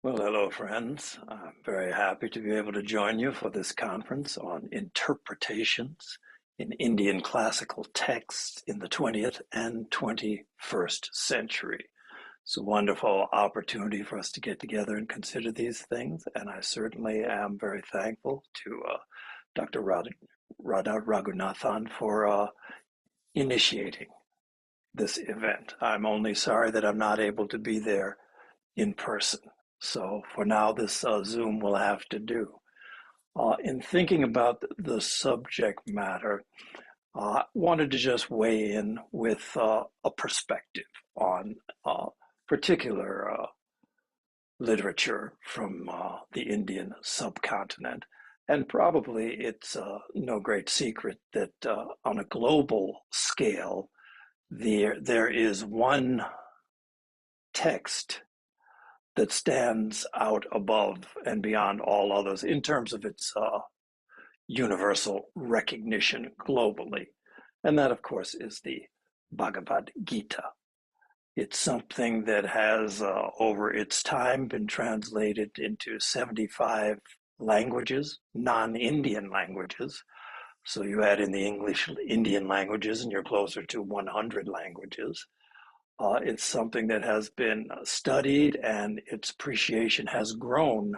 Well, hello, friends. I'm very happy to be able to join you for this conference on interpretations in Indian classical texts in the 20th and 21st century. It's a wonderful opportunity for us to get together and consider these things, and I certainly am very thankful to Dr. Radha Raghunathan for initiating this event. I'm only sorry that I'm not able to be there in person. So for now, this Zoom will have to do. In thinking about the subject matter, I wanted to just weigh in with a perspective on particular literature from the Indian subcontinent. And probably it's no great secret that on a global scale, there is one text that stands out above and beyond all others in terms of its universal recognition globally. And that, of course, is the Bhagavad Gita. It's something that has, over its time, been translated into 75 languages, non-Indian languages. So you add in the English Indian languages, and you're closer to 100 languages. It's something that has been studied and its appreciation has grown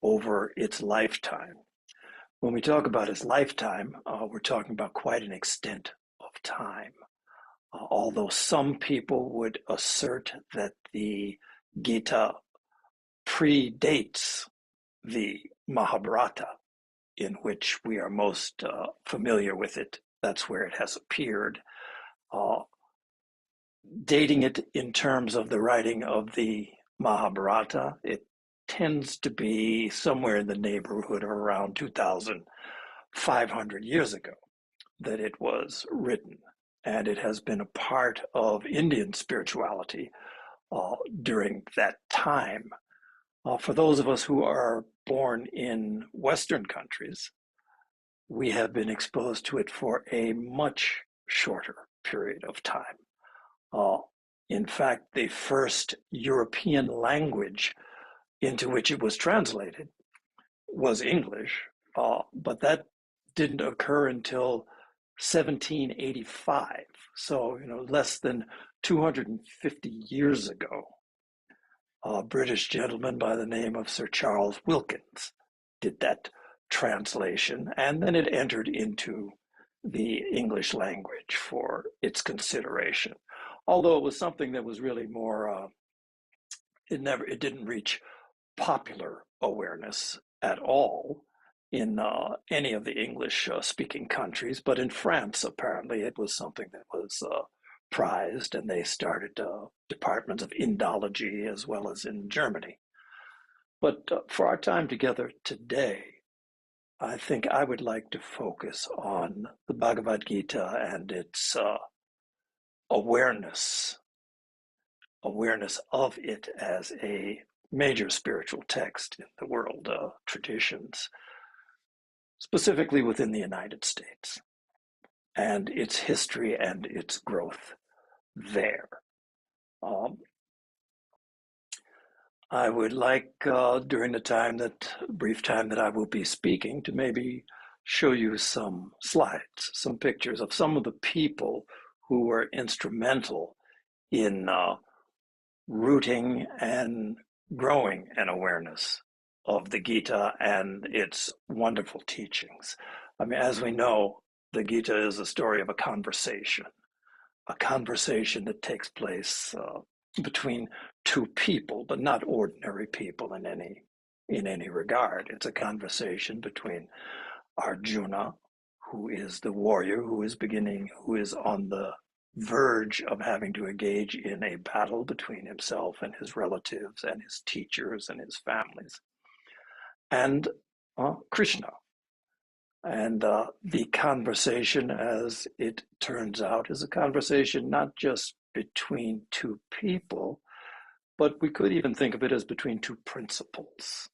over its lifetime. When we talk about its lifetime, we're talking about quite an extent of time. Although some people would assert that the Gita predates the Mahabharata, in which we are most familiar with it. That's where it has appeared. Dating it in terms of the writing of the Mahabharata, it tends to be somewhere in the neighborhood of around 2,500 years ago that it was written. And it has been a part of Indian spirituality during that time. For those of us who are born in Western countries, we have been exposed to it for a much shorter period of time. Uh, in fact, the first European language into which it was translated was English, but that didn't occur until 1785. So, less than 250 years ago, a British gentleman by the name of Sir Charles Wilkins did that translation, and then it entered into the English language for its consideration. Although it was something that was really more, it didn't reach popular awareness at all in any of the English speaking countries, but in France, apparently, it was something that was prized, and they started departments of Indology as well as in Germany. But for our time together today, I think I would like to focus on the Bhagavad Gita and its awareness awareness of it as a major spiritual text in the world traditions, specifically within the United States, and its history and its growth there. Um, I would like, during the brief time that I will be speaking, to maybe show you some slides, some pictures of some of the people who were instrumental in rooting and growing an awareness of the Gita and its wonderful teachings. I mean, as we know, the Gita is a story of a conversation that takes place between two people, but not ordinary people in any regard. It's a conversation between Arjuna, who is the warrior who is on the verge of having to engage in a battle between himself and his relatives and his teachers and his families, and Krishna. And the conversation, as it turns out, is a conversation not just between two people, but we could even think of it as between two principles.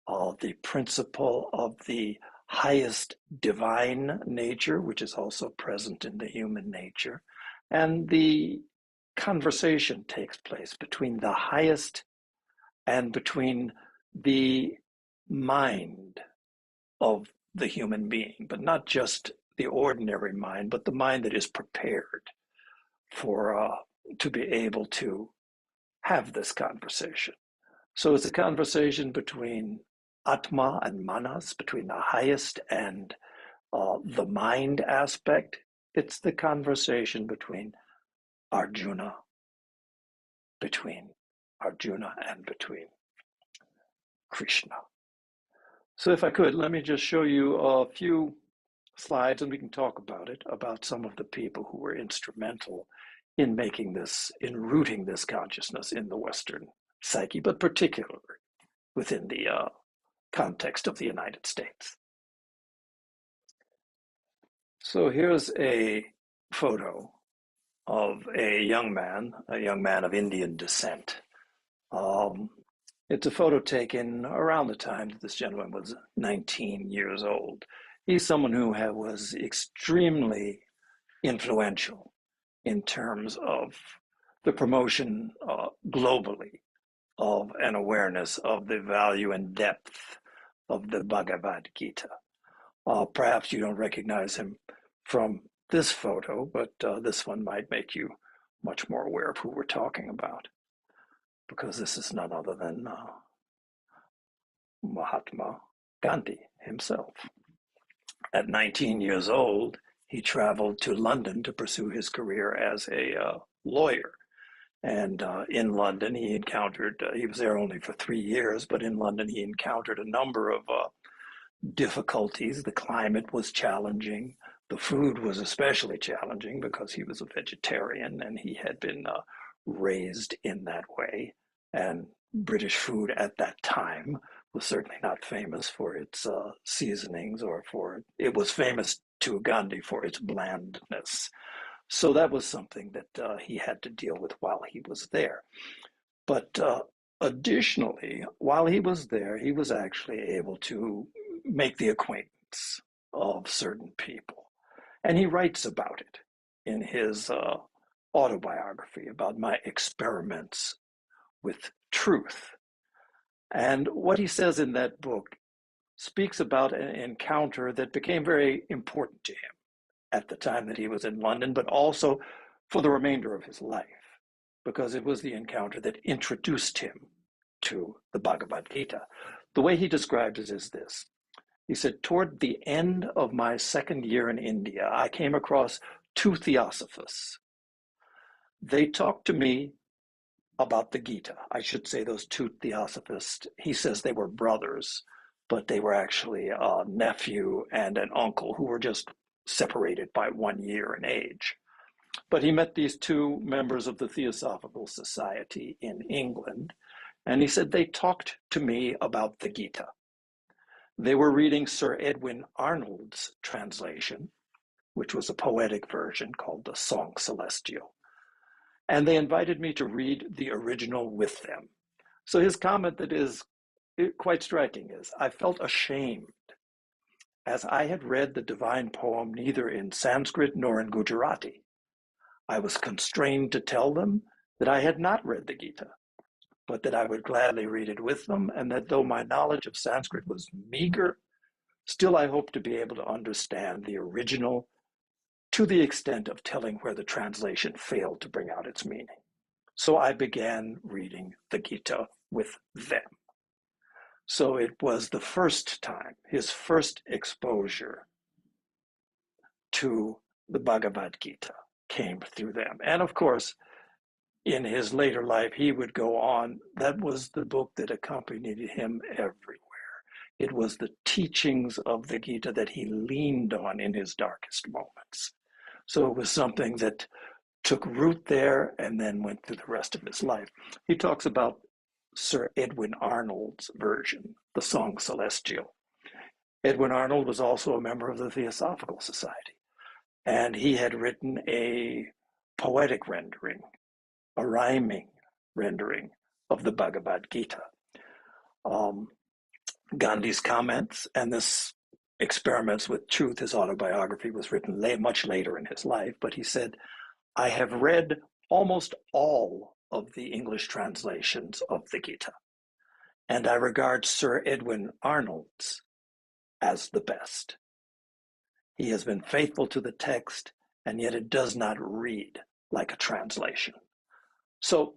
The principle of the highest divine nature, which is also present in the human nature, and the conversation takes place between the highest and between the mind of the human being, but not just the ordinary mind, but the mind that is prepared for to be able to have this conversation. So it's a conversation between Atma and Manas, between the highest and the mind aspect. It's the conversation Arjuna, between Arjuna and between Krishna. So if I could, let me just show you a few slides and we can talk about it, about some of the people who were instrumental in making this, in rooting this consciousness in the Western psyche, but particularly within the context of the United States. So here's a photo of a young man of Indian descent. It's a photo taken around the time that this gentleman was 19 years old. He's someone who was extremely influential in terms of the promotion globally of an awareness of the value and depth of the Bhagavad Gita. Perhaps you don't recognize him from this photo, but this one might make you much more aware of who we're talking about, because this is none other than Mahatma Gandhi himself. At 19 years old, he traveled to London to pursue his career as a lawyer. And in London, he was there only for 3 years, but in London, he encountered a number of difficulties. The climate was challenging. The food was especially challenging because he was a vegetarian and he had been raised in that way. And British food at that time was certainly not famous for its seasonings, it was famous to Gandhi for its blandness. So that was something that he had to deal with while he was there. But additionally, while he was there, he was actually able to make the acquaintance of certain people. And he writes about it in his autobiography, about my experiments with truth. And what he says in that book speaks about an encounter that became very important to him at the time that he was in London, but also for the remainder of his life, because it was the encounter that introduced him to the Bhagavad Gita. The way he described it is this. He said, toward the end of my second year in India, I came across 2 theosophists. They talked to me about the Gita. I should say those 2 theosophists, he says they were brothers, but they were actually a nephew and an uncle who were just separated by 1 year in age. But he met these 2 members of the Theosophical Society in England, and he said they talked to me about the Gita. They were reading Sir Edwin Arnold's translation, which was a poetic version called the Song Celestial. And they invited me to read the original with them. So his comment that is quite striking is, I felt ashamed, as I had read the divine poem neither in Sanskrit nor in Gujarati. I was constrained to tell them that I had not read the Gita, but that I would gladly read it with them, and that though my knowledge of Sanskrit was meager, still I hoped to be able to understand the original to the extent of telling where the translation failed to bring out its meaning. So I began reading the Gita with them. So it was the first time, his first exposure to the Bhagavad Gita came through them. And of course, in his later life, he would go on. That was the book that accompanied him everywhere. It was the teachings of the Gita that he leaned on in his darkest moments. So it was something that took root there and then went through the rest of his life. He talks about Sir Edwin Arnold's version, the Song Celestial. Edwin Arnold was also a member of the Theosophical Society, and he had written a poetic rendering, a rhyming rendering of the Bhagavad Gita. Gandhi's comments and this Experiments with Truth, his autobiography, was written much later in his life, but he said, I have read almost all of the English translations of the Gita. and I regard Sir Edwin Arnold's as the best. He has been faithful to the text, and yet it does not read like a translation. So,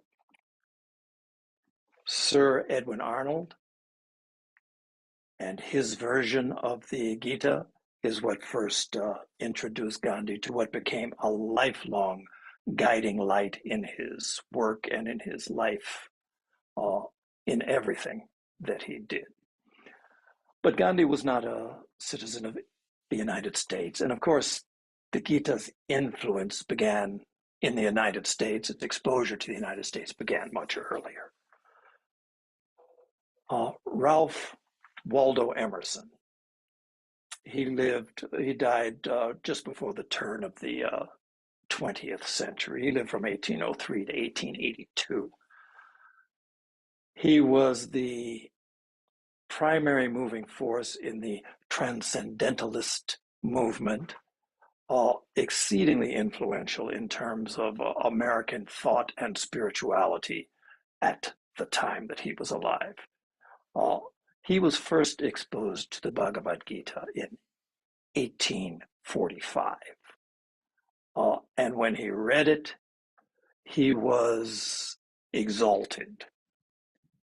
Sir Edwin Arnold and his version of the Gita is what first introduced Gandhi to what became a lifelong guiding light in his work and in his life, in everything that he did. But Gandhi was not a citizen of the United States. And of course, the Gita's influence began in the United States. Its exposure to the United States began much earlier. Ralph Waldo Emerson, he died just before the turn of the 20th century. He lived from 1803 to 1882. He was the primary moving force in the transcendentalist movement, exceedingly influential in terms of American thought and spirituality at the time that he was alive. He was first exposed to the Bhagavad Gita in 1845. And when he read it, he was exalted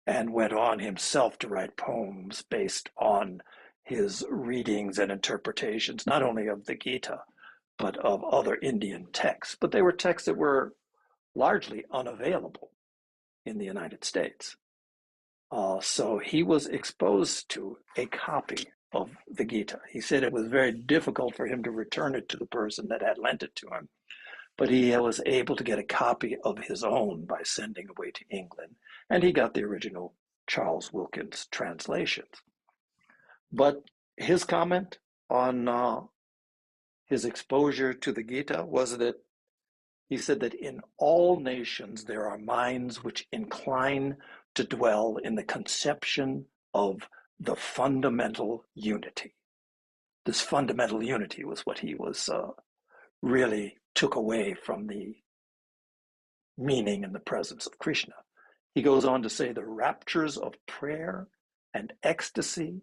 and went on himself to write poems based on his readings and interpretations, not only of the Gita, but of other Indian texts. But they were texts that were largely unavailable in the United States. So he was exposed to a copy of the Gita. He said it was very difficult for him to return it to the person that had lent it to him, but he was able to get a copy of his own by sending away to England, and he got the original Charles Wilkins translations. But his comment on his exposure to the Gita was that he said that in all nations there are minds which incline to dwell in the conception of the fundamental unity. This fundamental unity was what he was really took away from the meaning and the presence of Krishna. He goes on to say the raptures of prayer and ecstasy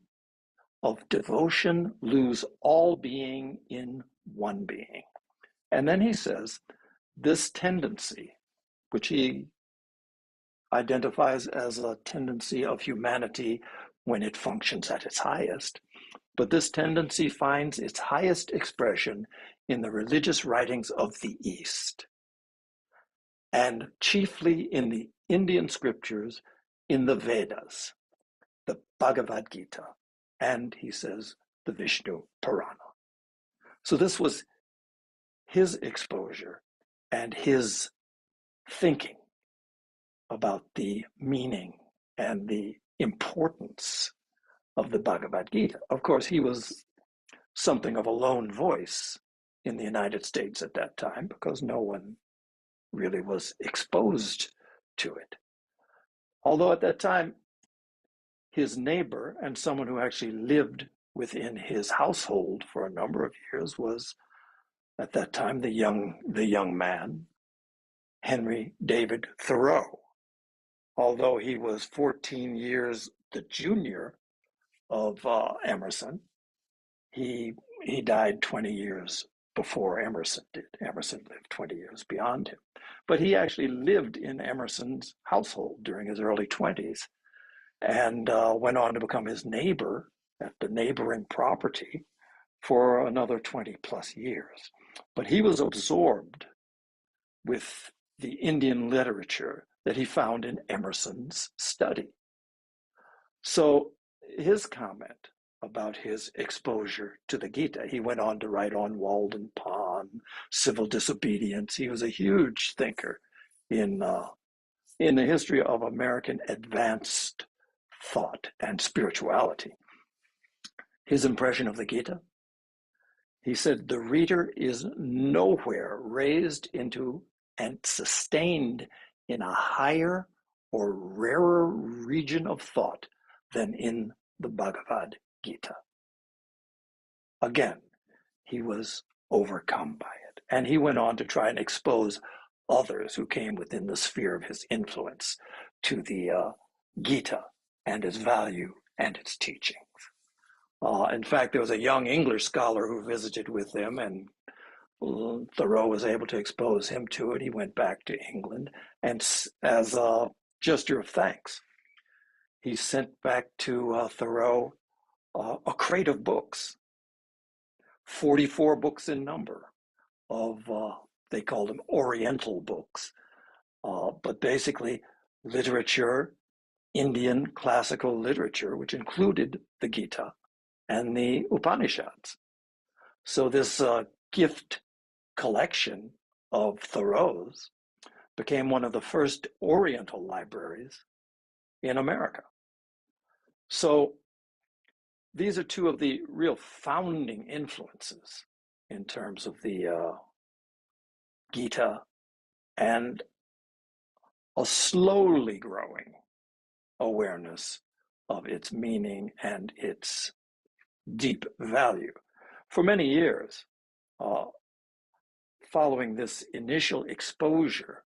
of devotion lose all being in one being. And then he says, this tendency, which he identifies as a tendency of humanity when it functions at its highest, but this tendency finds its highest expression in the religious writings of the East, and chiefly in the Indian scriptures, in the Vedas, the Bhagavad Gita, and he says the Vishnu Purana. So this was his exposure and his thinking about the meaning and the importance of the Bhagavad Gita. Of course, he was something of a lone voice in the United States at that time because no one really was exposed to it. Although at that time, his neighbor and someone who actually lived within his household for a number of years was, at that time, the young man, Henry David Thoreau. Although he was 14 years the junior of Emerson, he died 20 years before Emerson did. Emerson lived 20 years beyond him. But he actually lived in Emerson's household during his early 20s and went on to become his neighbor at the neighboring property for another 20 plus years. But he was absorbed with the Indian literature that he found in Emerson's study. So his comment about his exposure to the Gita, he went on to write on Walden Pond, civil disobedience. He was a huge thinker in the history of American advanced thought and spirituality. His impression of the Gita, he said, the reader is nowhere raised into and sustained in a higher or rarer region of thought than in the Bhagavad Gita. Again, he was overcome by it. And he went on to try and expose others who came within the sphere of his influence to the Gita and its value and its teachings. In fact, there was a young English scholar who visited with them, and Thoreau was able to expose him to it. He went back to England, and as a gesture of thanks, he sent back to Thoreau a crate of books, 44 books in number, of, they called them Oriental books, but basically literature, Indian classical literature, which included the Gita and the Upanishads. So this gift collection of Thoreau's became one of the first Oriental libraries in America. So these are two of the real founding influences in terms of the Gita, and a slowly growing awareness of its meaning and its deep value. For many years, following this initial exposure,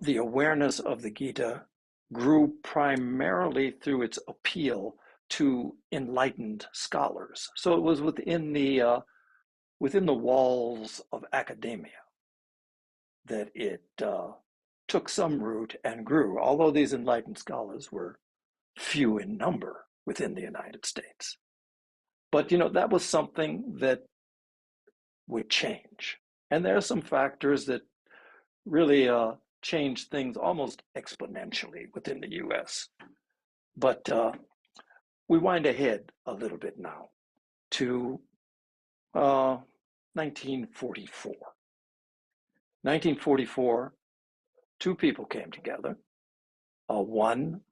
the awareness of the Gita grew primarily through its appeal to enlightened scholars. So it was within the walls of academia that it took some root and grew, although these enlightened scholars were few in number within the United States. But, that was something that would change. And there are some factors that really changed things almost exponentially within the US. But we wind ahead a little bit now to 1944. 1944, two people came together. One,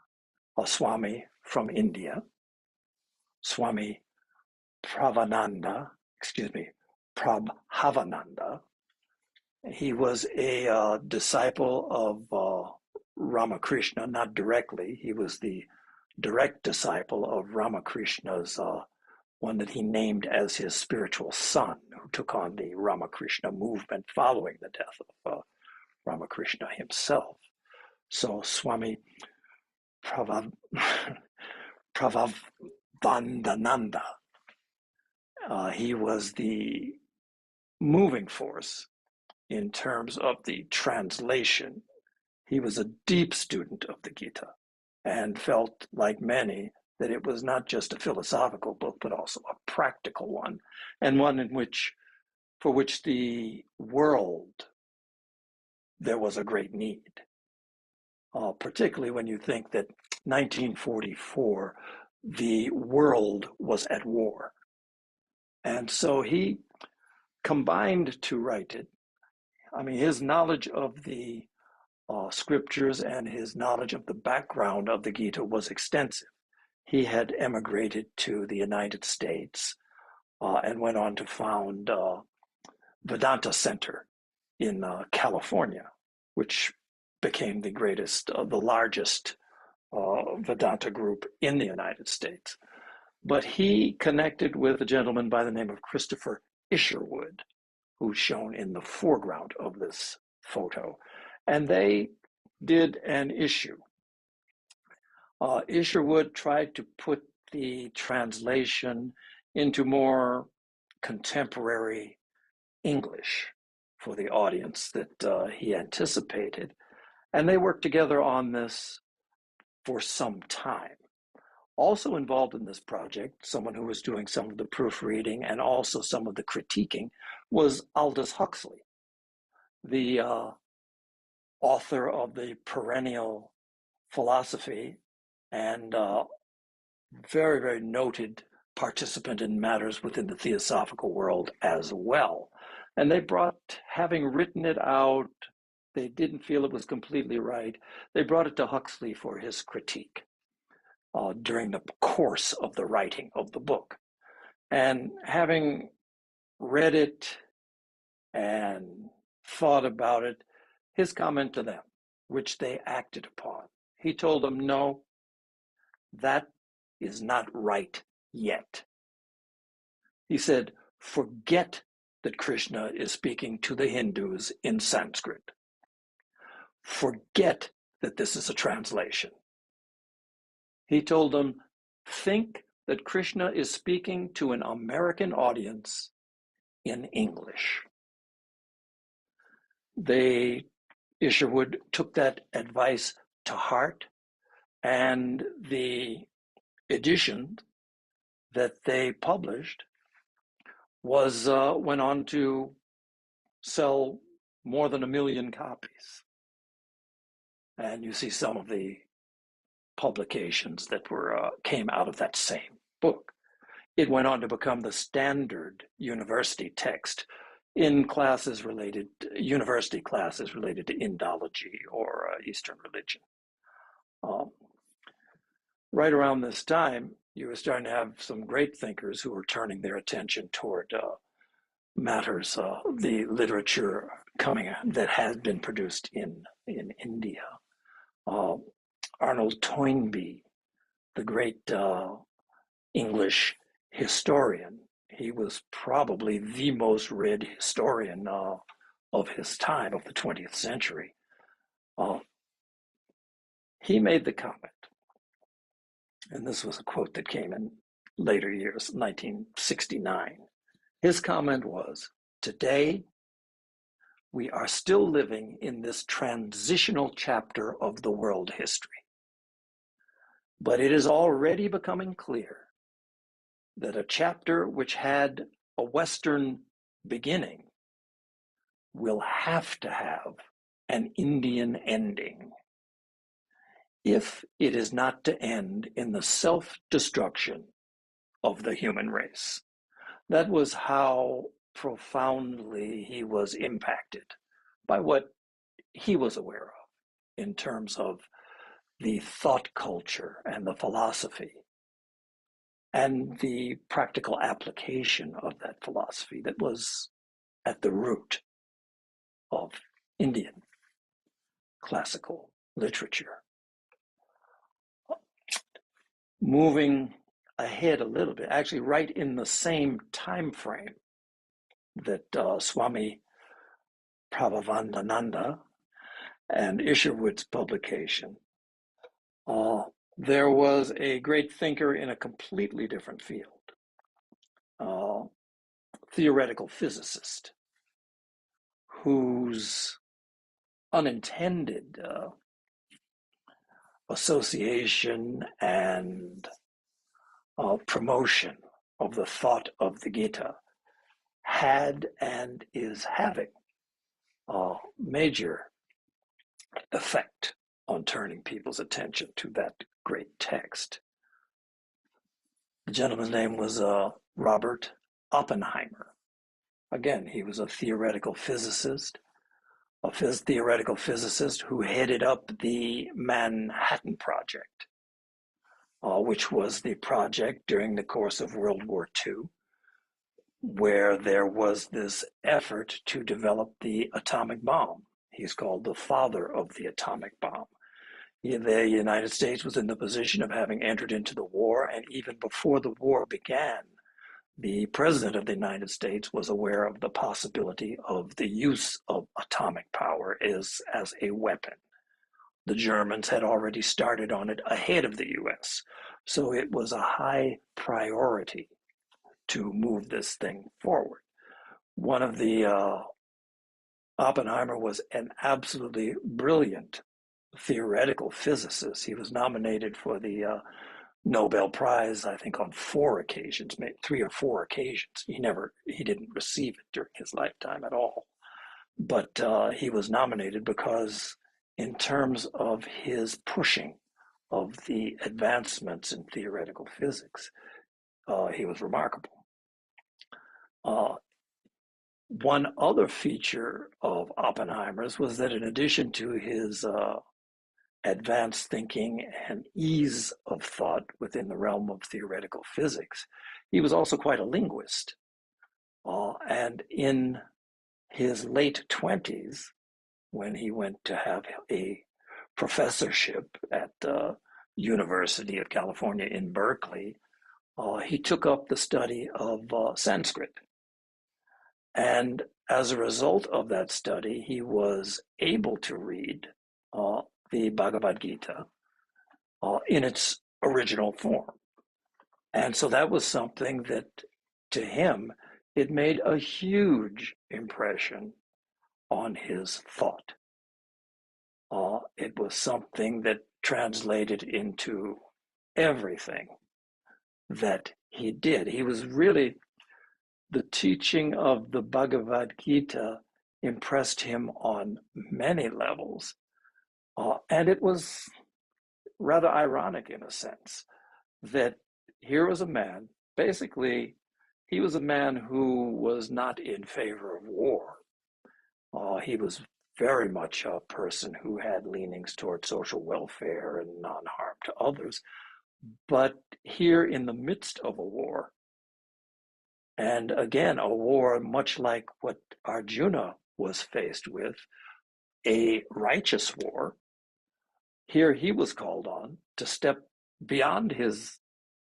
a Swami from India, Swami Prabhavananda. He was a disciple of Ramakrishna, not directly. He was the direct disciple of Ramakrishna's, one that he named as his spiritual son, who took on the Ramakrishna movement following the death of Ramakrishna himself. So Swami Prabhavananda, he was the moving force in terms of the translation. He was a deep student of the Gita and felt, like many, that it was not just a philosophical book, but also a practical one, and one for which the world, there was a great need. Particularly when you think that 1944, the world was at war. And so he combined to write it. I mean, his knowledge of the scriptures and his knowledge of the background of the Gita was extensive. He had emigrated to the United States and went on to found Vedanta Center in California, which became the largest Vedanta group in the United States. But he connected with a gentleman by the name of Christopher Isherwood, who's shown in the foreground of this photo. And they did an issue. Isherwood tried to put the translation into more contemporary English for the audience that he anticipated. And they worked together on this for some time. Also involved in this project, someone who was doing some of the proofreading and also some of the critiquing, was Aldous Huxley, the author of the Perennial Philosophy and very, very noted participant in matters within the theosophical world as well. And they having written it out, they didn't feel it was completely right. They brought it to Huxley for his critique during the course of the writing of the book. And having read it and thought about it, his comment to them, which they acted upon, he told them, no, that is not right yet. He said, forget that Krishna is speaking to the Hindus in Sanskrit. Forget that this is a translation. He told them, think that Krishna is speaking to an American audience in English. Isherwood took that advice to heart, and the edition that they published went on to sell more than 1 million copies. And you see some of the publications that came out of that same book. It went on to become the standard university text in university classes related to Indology or Eastern religion. Right around this time, you were starting to have some great thinkers who were turning their attention toward matters, the literature that had been produced in India. Arnold Toynbee, the great English historian, he was probably the most read historian of his time, of the 20th century. He made the comment, and this was a quote that came in later years, 1969. His comment was, "Today, we are still living in this transitional chapter of the world history. But it is already becoming clear that a chapter which had a Western beginning will have to have an Indian ending if it is not to end in the self-destruction of the human race." That was how profoundly he was impacted by what he was aware of in terms of the thought culture and the philosophy and the practical application of that philosophy that was at the root of Indian classical literature. Moving ahead a little bit, actually right in the same time frame that Swami Prabhavandananda and Isherwood's publication, there was a great thinker in a completely different field, theoretical physicist, whose unintended association and promotion of the thought of the Gita had and is having a major effect on turning people's attention to that great text. The gentleman's name was Robert Oppenheimer. Again, he was a theoretical physicist who headed up the Manhattan Project, which was the project during the course of World War II, where there was this effort to develop the atomic bomb. He's called the father of the atomic bomb. The United States was in the position of having entered into the war, and even before the war began, the President of the United States was aware of the possibility of the use of atomic power as a weapon. The Germans had already started on it ahead of the US, so it was a high priority to move this thing forward. One of the Oppenheimer was an absolutely brilliant theoretical physicist. He was nominated for the Nobel Prize, I think, on 4 occasions, maybe 3 or 4 occasions. He didn't receive it during his lifetime at all. But he was nominated because, in terms of his pushing of the advancements in theoretical physics, he was remarkable. One other feature of Oppenheimer's was that, in addition to his advanced thinking and ease of thought within the realm of theoretical physics, he was also quite a linguist. And in his late 20s, when he went to have a professorship at the University of California in Berkeley, he took up the study of Sanskrit. And as a result of that study, he was able to read the Bhagavad Gita in its original form. And so that was something that, to him, it made a huge impression on his thought. It was something that translated into everything that he did. He was really, the teaching of the Bhagavad Gita impressed him on many levels. And it was rather ironic in a sense that here was a man, basically, he was a man who was not in favor of war. He was very much a person who had leanings toward social welfare and non-harm to others. But here in the midst of a war, and again, a war much like what Arjuna was faced with, a righteous war, here he was called on to step beyond his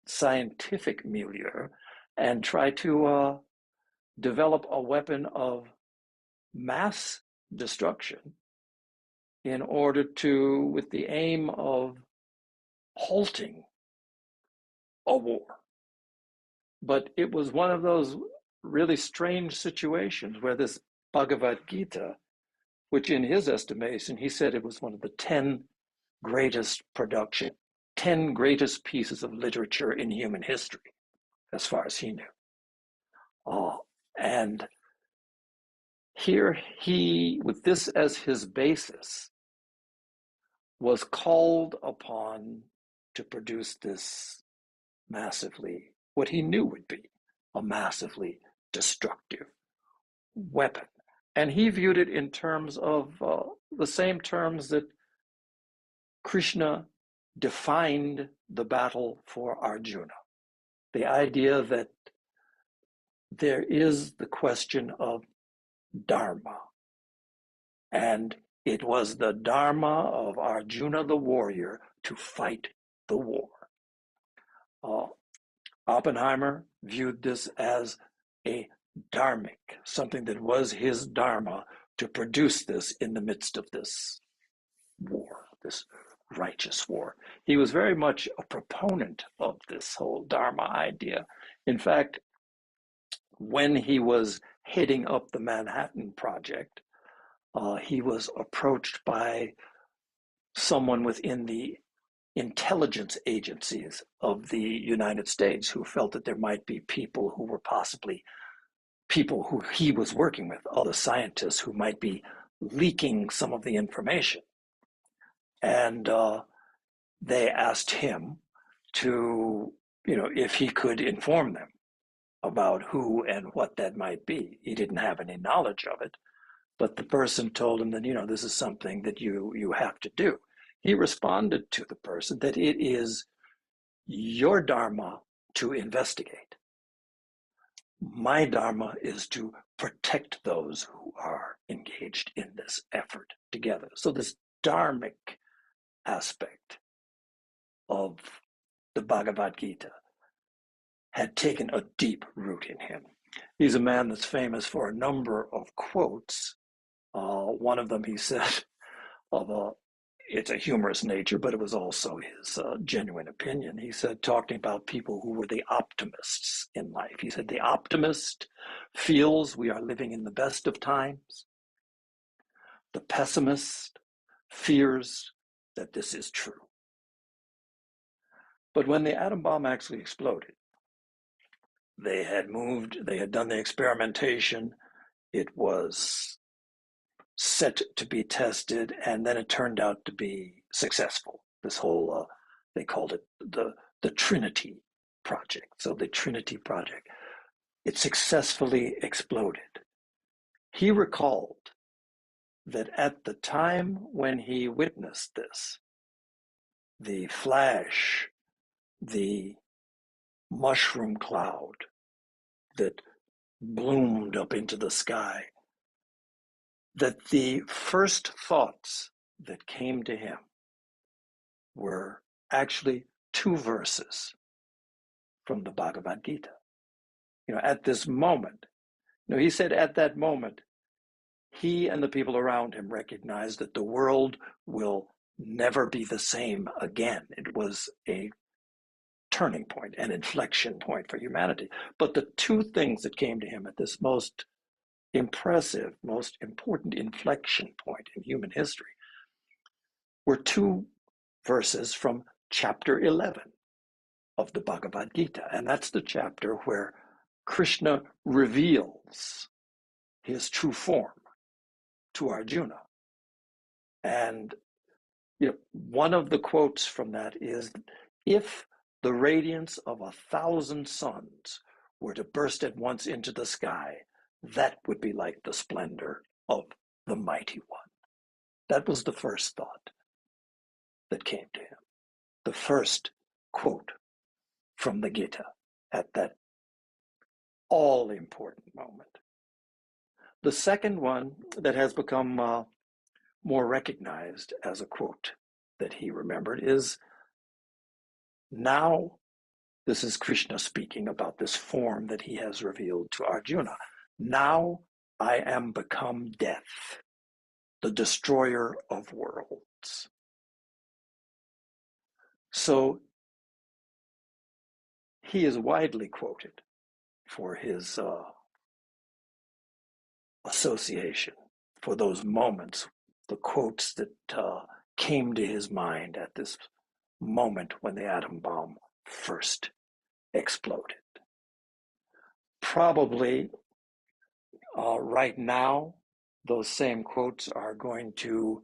scientific milieu and try to develop a weapon of mass destruction in order to, with the aim of halting a war. But it was one of those really strange situations where this Bhagavad Gita, which in his estimation, he said it was one of the 10 greatest pieces of literature in human history, as far as he knew. And here he, with this as his basis, was called upon to produce this massively, what he knew would be a massively destructive weapon. And he viewed it in terms of the same terms that Krishna defined the battle for Arjuna. The idea that there is the question of dharma. And it was the dharma of Arjuna the warrior to fight the war. Oppenheimer viewed this as a dharmic, something that was his dharma to produce this in the midst of this war, this righteous war. He was very much a proponent of this whole dharma idea. In fact, when he was heading up the Manhattan Project, he was approached by someone within the intelligence agencies of the United States who felt that there might be people who were possibly people who he was working with, other scientists who might be leaking some of the information. And they asked him to, if he could inform them about who and what that might be. He didn't have any knowledge of it, but the person told him that, this is something that you have to do. He responded to the person that it is your dharma to investigate. My dharma is to protect those who are engaged in this effort together. So this dharmic aspect of the Bhagavad Gita had taken a deep root in him. He's a man that's famous for a number of quotes. One of them, he said, it's a humorous nature, but it was also his genuine opinion. He said, talking about people who were the optimists in life, he said, the optimist feels we are living in the best of times. The pessimist fears that this is true. But when the atom bomb actually exploded, they had done the experimentation, it was set to be tested, and then it turned out to be successful. This whole, they called it the Trinity Project. So the Trinity Project, it successfully exploded. He recalled that at the time when he witnessed this, the flash, the mushroom cloud that bloomed up into the sky, that the first thoughts that came to him were actually 2 verses from the Bhagavad Gita. At this moment, he said at that moment, he and the people around him recognized that the world will never be the same again. It was a turning point, an inflection point for humanity. But the two things that came to him at this most impressive, most important inflection point in human history were two verses from chapter 11 of the Bhagavad Gita. And that's the chapter where Krishna reveals his true form to Arjuna. And one of the quotes from that is, if the radiance of 1,000 suns were to burst at once into the sky, that would be like the splendor of the Mighty One. That was the first thought that came to him. The first quote from the Gita at that all-important moment. The second one that has become more recognized as a quote that he remembered is, now this is Krishna speaking about this form that he has revealed to Arjuna. Now I am become death, the destroyer of worlds. So he is widely quoted for his association, for those moments, the quotes that came to his mind at this moment when the atom bomb first exploded. Probably right now, those same quotes are going to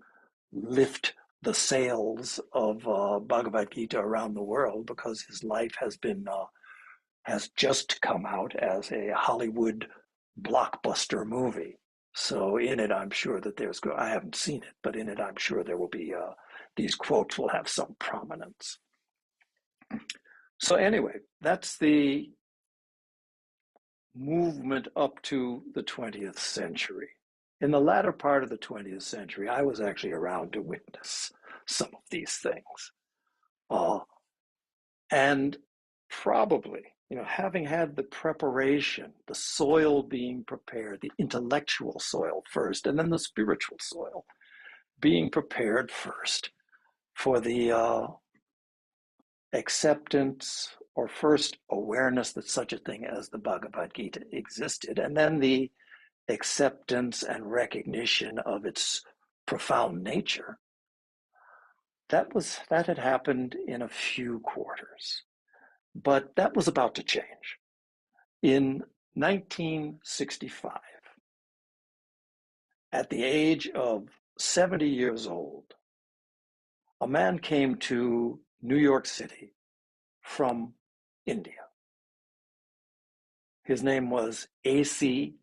lift the sails of Bhagavad Gita around the world, because his life has just come out as a Hollywood blockbuster movie. So in it, I'm sure that I haven't seen it, but in it, I'm sure there will be, these quotes will have some prominence. So anyway, that's the movement up to the 20th century. In the latter part of the 20th century, I was actually around to witness some of these things. And probably, having had the preparation, the soil being prepared, the intellectual soil first, and then the spiritual soil being prepared first for the acceptance or first awareness that such a thing as the Bhagavad Gita existed, and then the acceptance and recognition of its profound nature. That had happened in a few quarters, but that was about to change. In 1965, at the age of 70 years old, a man came to New York City from India. His name was A.C.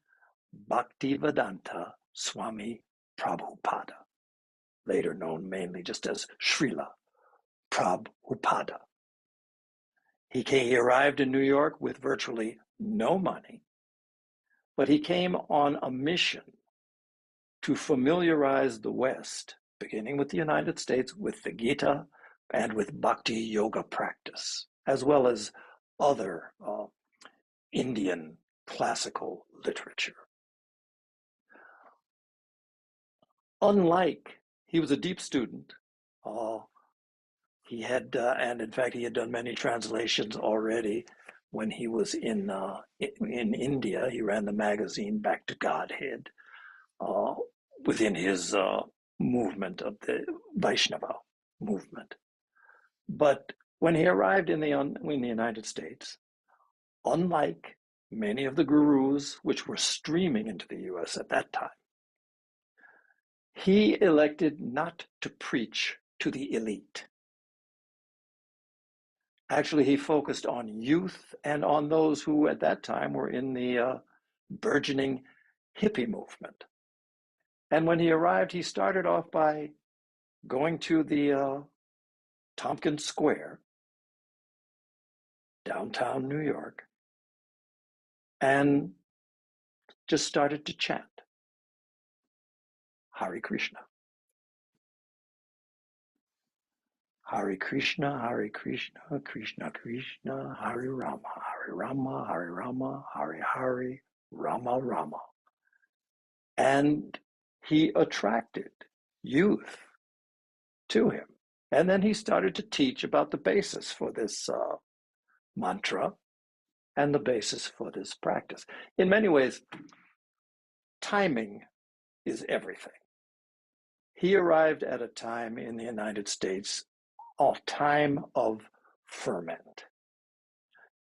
Bhaktivedanta Swami Prabhupada, later known mainly just as Srila Prabhupada. He arrived in New York with virtually no money, but he came on a mission to familiarize the West, beginning with the United States, with the Gita and with Bhakti Yoga practice, as well as other Indian classical literature. He was a deep student. He had, and in fact, he had done many translations already when he was in India. He ran the magazine Back to Godhead within his movement of the Vaishnava movement. But when he arrived in the United States, unlike many of the gurus which were streaming into the US at that time, he elected not to preach to the elite. Actually, he focused on youth and on those who at that time were in the burgeoning hippie movement. And when he arrived, he started off by going to the Tompkins Square, downtown New York, and just started to chant Hare Krishna. Hare Krishna, Hare Krishna, Krishna Krishna, Hare Rama, Hare Rama, Hare Rama, Hare Hare, Rama Rama. And he attracted youth to him. And then he started to teach about the basis for this mantra and the basis for this practice. In many ways, timing is everything. He arrived at a time in the United States, a time of ferment.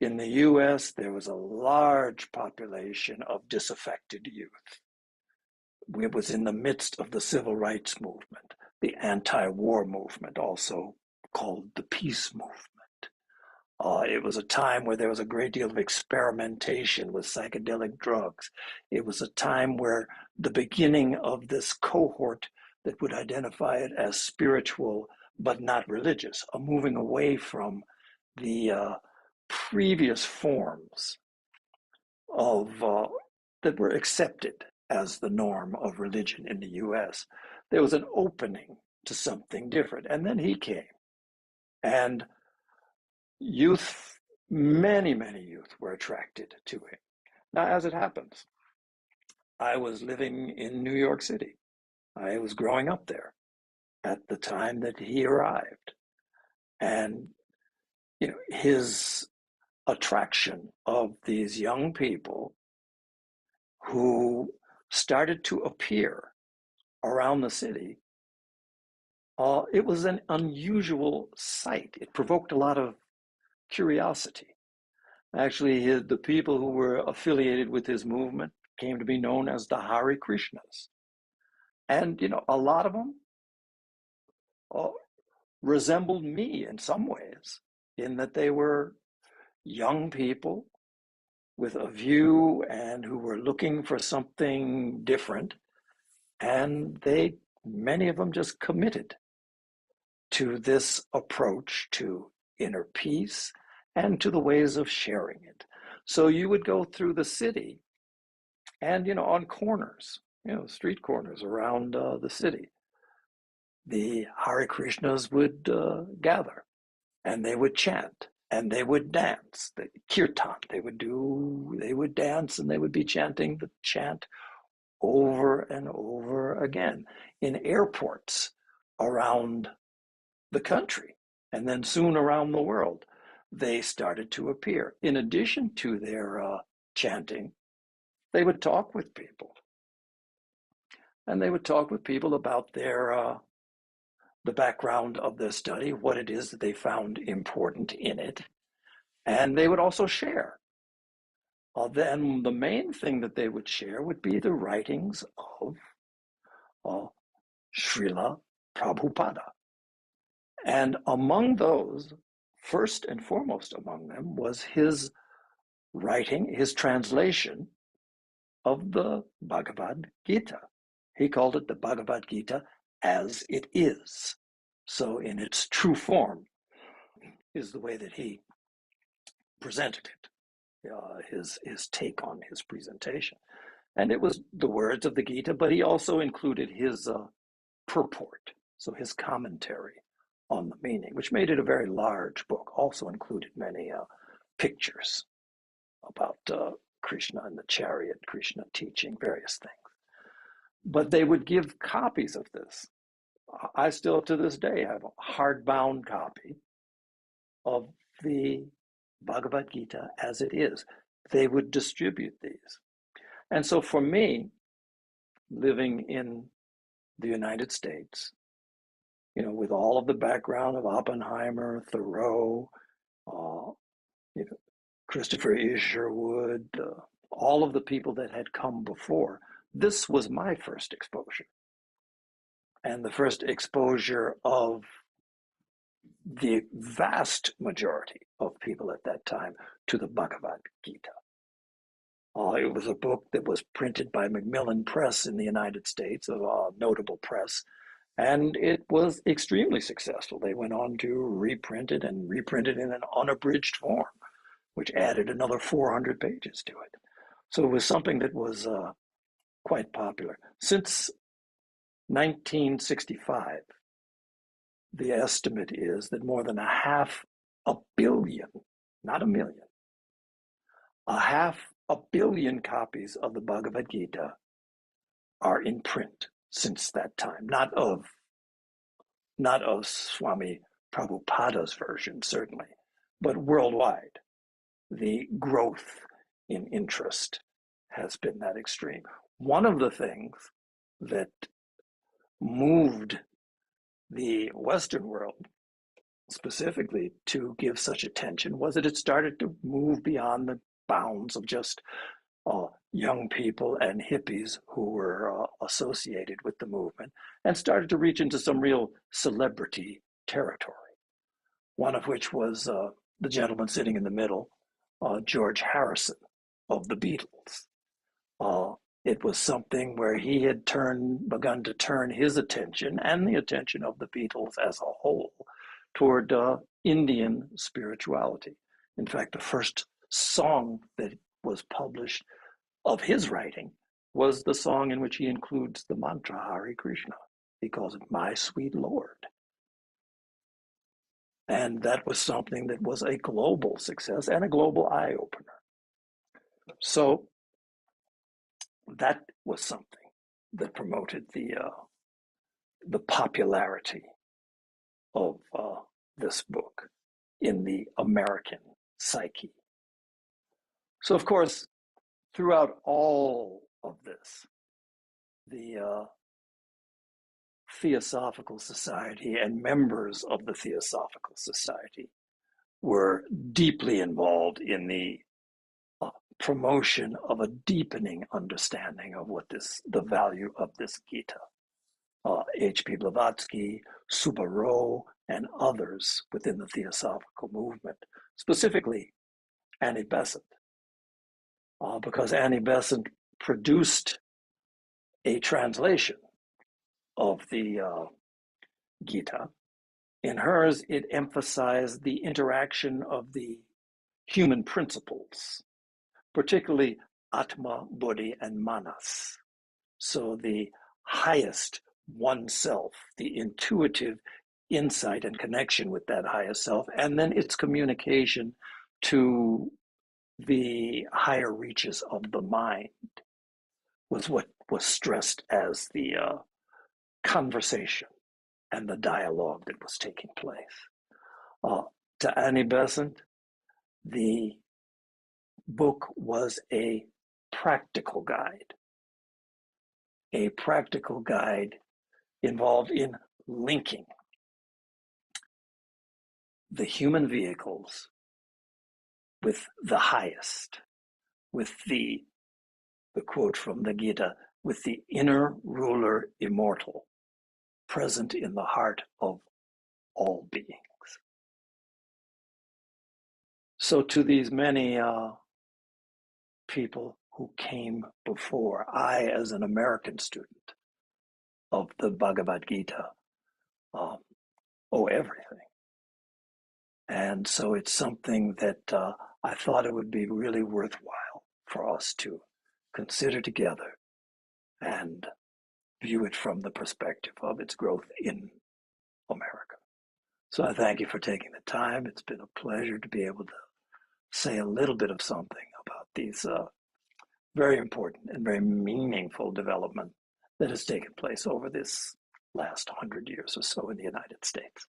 In the US, there was a large population of disaffected youth. It was in the midst of the civil rights movement, the anti-war movement, also called the peace movement. It was a time where there was a great deal of experimentation with psychedelic drugs. It was a time where the beginning of this cohort that would identify it as spiritual but not religious, a moving away from the previous forms of that were accepted as the norm of religion in the US. There was an opening to something different. And then he came. And youth, many youth were attracted to him. Now, as it happens, I was living in New York City. I was growing up there at the time that he arrived. And, his attraction of these young people who started to appear around the city, it was an unusual sight. It provoked a lot of curiosity. Actually, the people who were affiliated with his movement came to be known as the Hare Krishnas. And, a lot of them resembled me in some ways, in that they were young people with a view and who were looking for something different. And many of them just committed to this approach to inner peace and to the ways of sharing it. So you would go through the city and, on corners, street corners around the city, the Hare Krishnas would gather and they would chant and they would dance, the kirtan, they would dance and they would be chanting the chant over and over again in airports around the country, and then soon around the world. They started to appear. In addition to their chanting, they would talk with people. And they would talk with people about the background of their study, what it is that they found important in it. And they would also share. Then the main thing that they would share would be the writings of Srila Prabhupada. And among those, first and foremost among them, was his writing, his translation of the Bhagavad Gita. He called it the Bhagavad Gita as it is. So in its true form is the way that he presented it, his take on his presentation. And it was the words of the Gita, but he also included his purport, so his commentary on the meaning, which made it a very large book, also included many pictures about Krishna and the chariot, Krishna teaching various things. But they would give copies of this. I still, to this day, have a hardbound copy of the Bhagavad Gita as it is. They would distribute these. And so for me, living in the United States, with all of the background of Oppenheimer, Thoreau, Christopher Isherwood, all of the people that had come before, this was my first exposure. And the first exposure of the vast majority of people at that time to the Bhagavad Gita. It was a book that was printed by Macmillan Press in the United States, a notable press, and it was extremely successful. They went on to reprint it and reprint it in an unabridged form, which added another 400 pages to it. So it was something that was quite popular. Since 1965, the estimate is that more than 500 million, not a million, 500 million copies of the Bhagavad Gita are in print since that time. Not of Swami Prabhupada's version, certainly, but worldwide. the growth in interest has been that extreme. One of the things that moved the Western world specifically to give such attention was that it started to move beyond the bounds of just young people and hippies who were associated with the movement and started to reach into some real celebrity territory. One of which was the gentleman sitting in the middle, George Harrison of the Beatles. It was something where he had begun to turn his attention and the attention of the Beatles as a whole toward Indian spirituality. In fact, the first song that was published of his writing was the song in which he includes the mantra Hare Krishna. He calls it My Sweet Lord. And that was something that was a global success and a global eye-opener. So that was something that promoted the popularity of this book in the American psyche. So, of course, throughout all of this, the Theosophical Society and members of the Theosophical Society were deeply involved in the promotion of a deepening understanding of the value of this Gita. H.P. Blavatsky, Subba Roy, and others within the Theosophical movement, specifically Annie Besant, because Annie Besant produced a translation of the Gita. In hers, it emphasized the interaction of the human principles, particularly Atma, Buddhi, and Manas. So the highest oneself, the intuitive insight and connection with that highest self, and then its communication to the higher reaches of the mind was what was stressed as the conversation and the dialogue that was taking place. To Annie Besant, the book was a practical guide involved in linking the human vehicles with the highest, with the quote from the Gita, with the inner ruler immortal present in the heart of all beings. So to these many people who came before, I, as an American student of the Bhagavad Gita, owe everything. And so it's something that I thought it would be really worthwhile for us to consider together and view it from the perspective of its growth in America. So I thank you for taking the time. It's been a pleasure to be able to say a little bit of something about these very important and very meaningful development that has taken place over this last 100 years or so in the United States.